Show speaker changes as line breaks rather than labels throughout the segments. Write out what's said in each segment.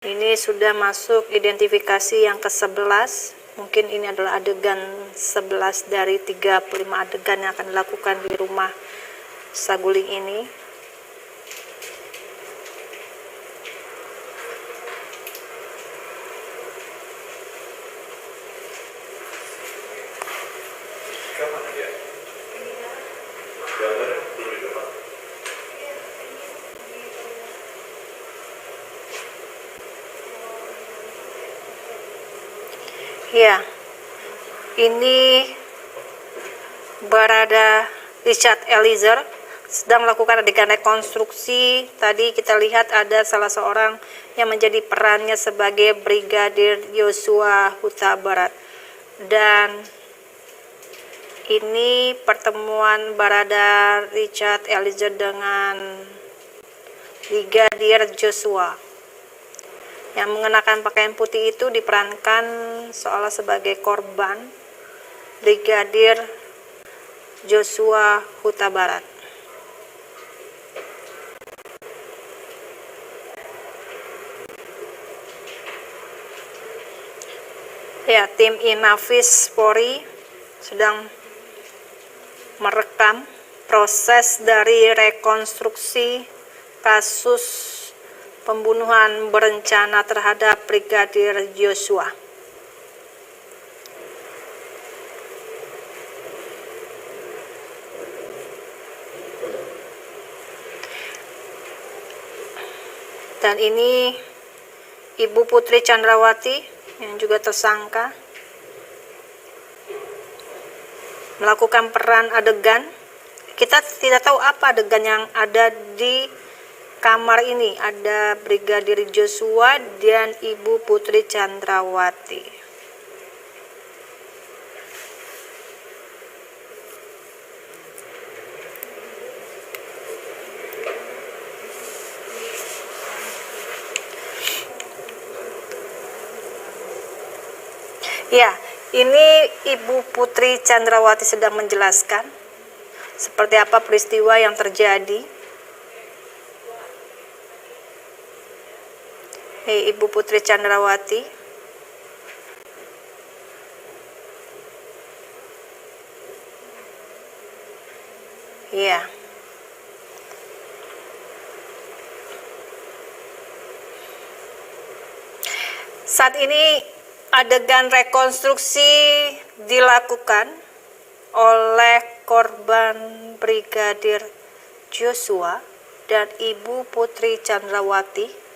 Ini sudah masuk identifikasi yang ke-11. Mungkin ini adalah adegan 11 dari 35 adegan yang akan dilakukan di rumah Saguling ini. Ya, ini Barada Richard Eliezer sedang melakukan adegan rekonstruksi. Tadi kita lihat ada salah seorang yang menjadi perannya sebagai Brigadir Joshua Huta Barat. Dan ini pertemuan Barada Richard Eliezer dengan Brigadir Joshua. Yang mengenakan pakaian putih itu diperankan seolah sebagai korban Brigadir Joshua Huta Barat. Ya, tim Inafis Polri sedang merekam proses dari rekonstruksi kasus pembunuhan berencana terhadap Brigadir Joshua. Dan ini Ibu Putri Chandrawati yang juga tersangka melakukan peran adegan. Kita tidak tahu apa adegan yang ada di kamar ini. Ada Brigadir Joshua dan Ibu Putri Chandrawati. Ya, ini Ibu Putri Chandrawati sedang menjelaskan seperti apa peristiwa yang terjadi. Ibu Putri Chandrawati. Ya. Saat ini adegan rekonstruksi dilakukan oleh korban Brigadir Joshua dan Ibu Putri Chandrawati.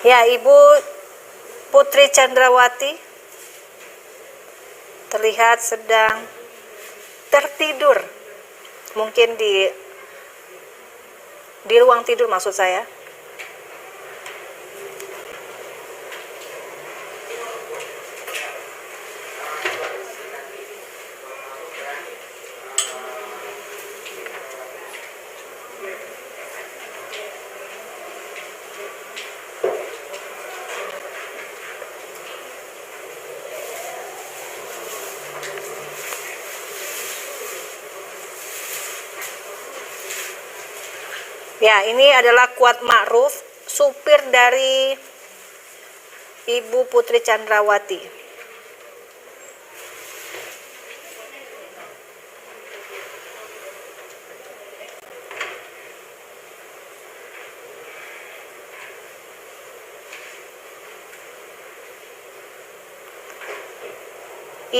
Ya, Ibu Putri Chandrawati terlihat sedang tertidur, mungkin di ruang tidur maksud saya. Ya, ini adalah Kuat Ma'ruf, supir dari Ibu Putri Chandrawati.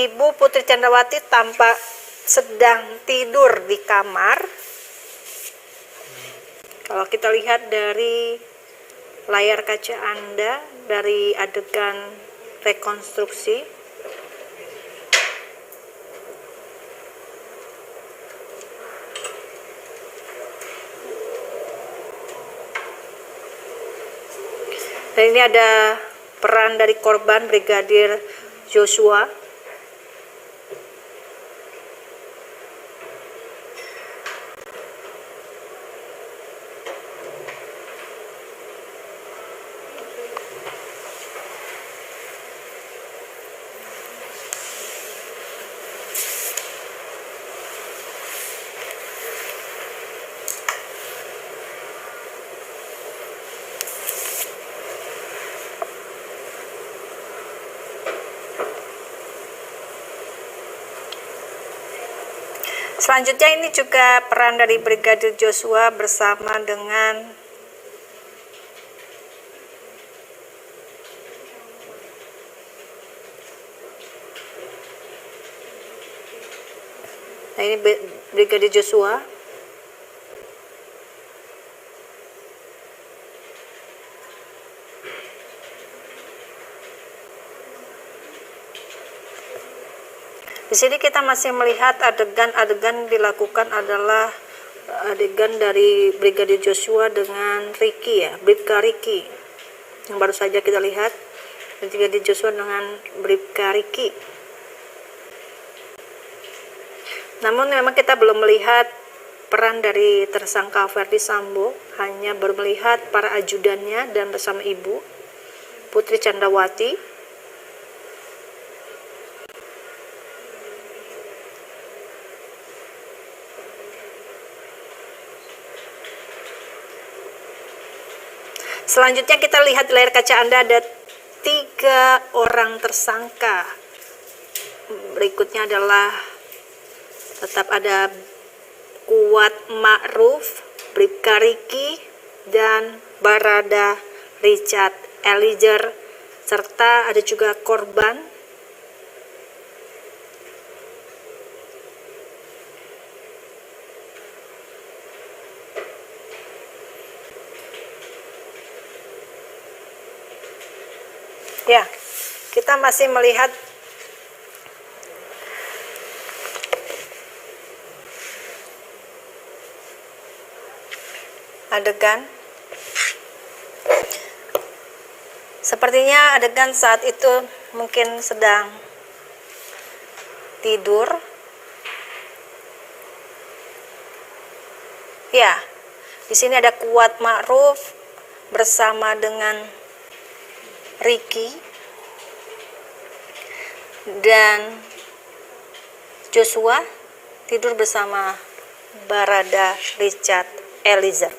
Ibu Putri Chandrawati tampak sedang tidur di kamar. Kalau kita lihat dari layar kaca Anda, dari adegan rekonstruksi, dan ini ada peran dari korban Brigadir Joshua. Selanjutnya ini juga peran dari Brigadir Joshua bersama dengan ini Brigadir Joshua. Di sini kita masih melihat adegan dilakukan adalah adegan dari Brigadir Joshua dengan Ricky ya, Bribka Ricky. Yang baru saja kita lihat Brigadir Joshua dengan Bribka Ricky. Namun memang kita belum melihat peran dari tersangka Verdi Sambo, hanya baru melihat para ajudannya dan bersama ibu Putri Chandrawati. Selanjutnya kita lihat di layar kaca Anda ada 3 orang tersangka. Berikutnya adalah tetap ada Kuat Ma'ruf, Bribka Ricky, dan Barada Richard Eliezer, serta ada juga korban ya. Kita masih melihat adegan. Sepertinya adegan saat itu mungkin sedang tidur. Ya, di sini ada Kuat Ma'ruf bersama dengan Ricky dan Joshua tidur bersama Barada Richard Eliezer.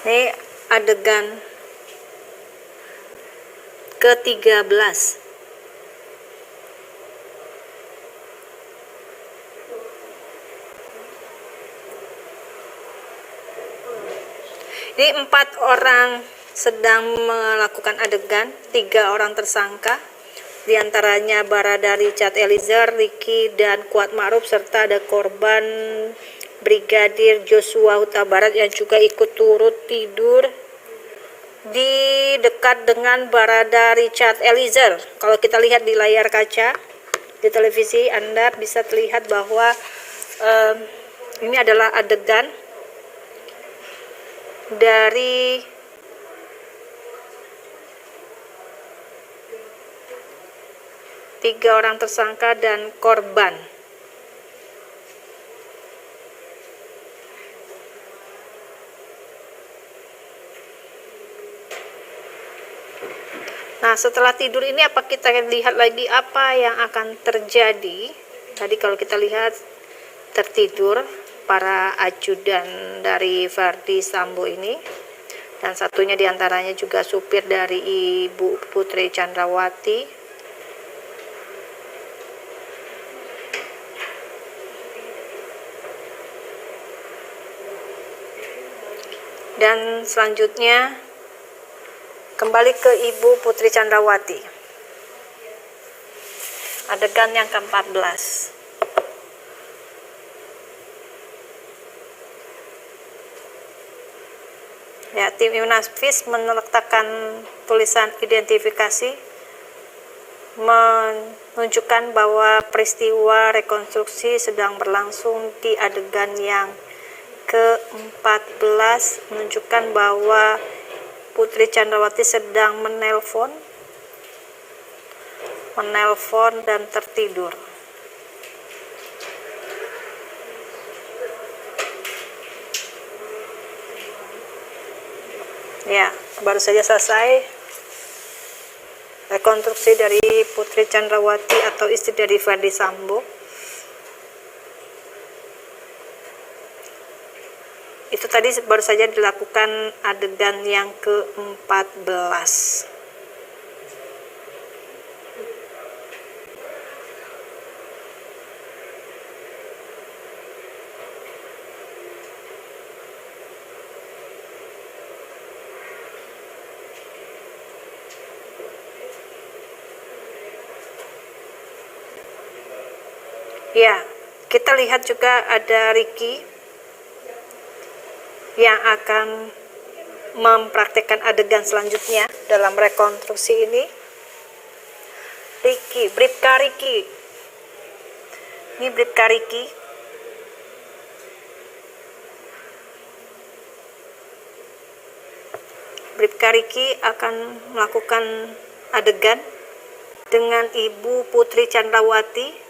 Ini adegan ke-13. Ini 4 orang sedang melakukan adegan, 3 orang tersangka, diantaranya Barada Richard Eliezer, Ricky, dan Kuat Ma'ruf, serta ada korban Brigadir Joshua Huta Barat yang juga ikut turut tidur di dekat dengan Barada Richard Eliezer. Kalau kita lihat di layar kaca di televisi, Anda bisa terlihat bahwa ini adalah adegan dari tiga orang tersangka dan korban. Nah, setelah tidur ini apa kita lihat lagi apa yang akan terjadi? Tadi kalau kita lihat tertidur para ajudan dari Verdi Sambo ini, dan satunya diantaranya juga supir dari Ibu Putri Chandrawati. Dan selanjutnya kembali ke Ibu Putri Chandrawati. Adegan yang ke-14. Ya, tim Inafis meletakkan tulisan identifikasi menunjukkan bahwa peristiwa rekonstruksi sedang berlangsung di adegan yang ke-14, menunjukkan bahwa Putri Chandrawati sedang menelpon dan tertidur. Ya, baru saja selesai rekonstruksi dari Putri Chandrawati atau istri dari Verdi Sambo. Itu tadi baru saja dilakukan adegan yang ke-14. Ya, kita lihat juga ada Ricky yang akan mempraktekkan adegan selanjutnya dalam rekonstruksi ini. Ricky, Bribka Ricky. Ini Bribka Ricky. Bribka Ricky akan melakukan adegan dengan Ibu Putri Chandrawati.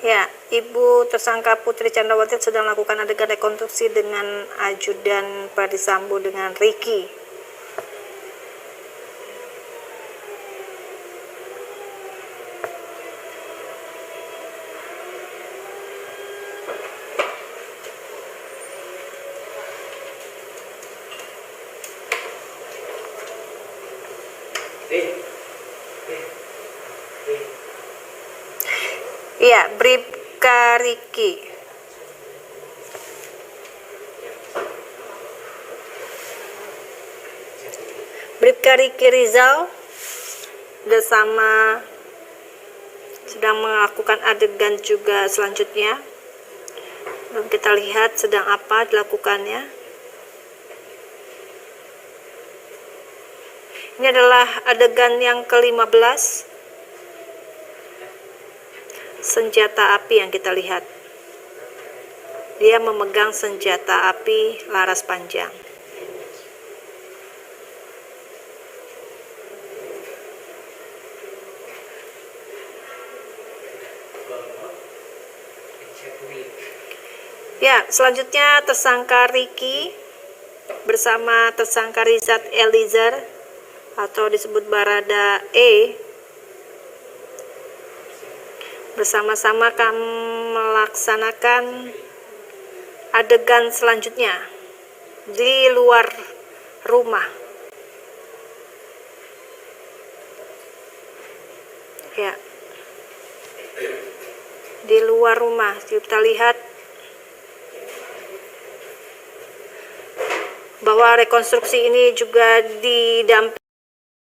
Ya, Ibu tersangka Putri Chandrawati sedang melakukan adegan rekonstruksi dengan ajudan Ferdy Sambo dengan Ricky. Ya, Bribka Ricky. Bribka Ricky Rizal bersama sedang melakukan adegan juga selanjutnya. Belum kita lihat sedang apa dilakukannya. Ini adalah adegan yang ke-15. Senjata api yang kita lihat. Dia memegang senjata api laras panjang. Ya, selanjutnya tersangka Ricky bersama tersangka Rizat Eliezer atau disebut Barada E bersama-sama akan melaksanakan adegan selanjutnya di luar rumah. Ya, di luar rumah kita lihat bahwa rekonstruksi ini juga didampingi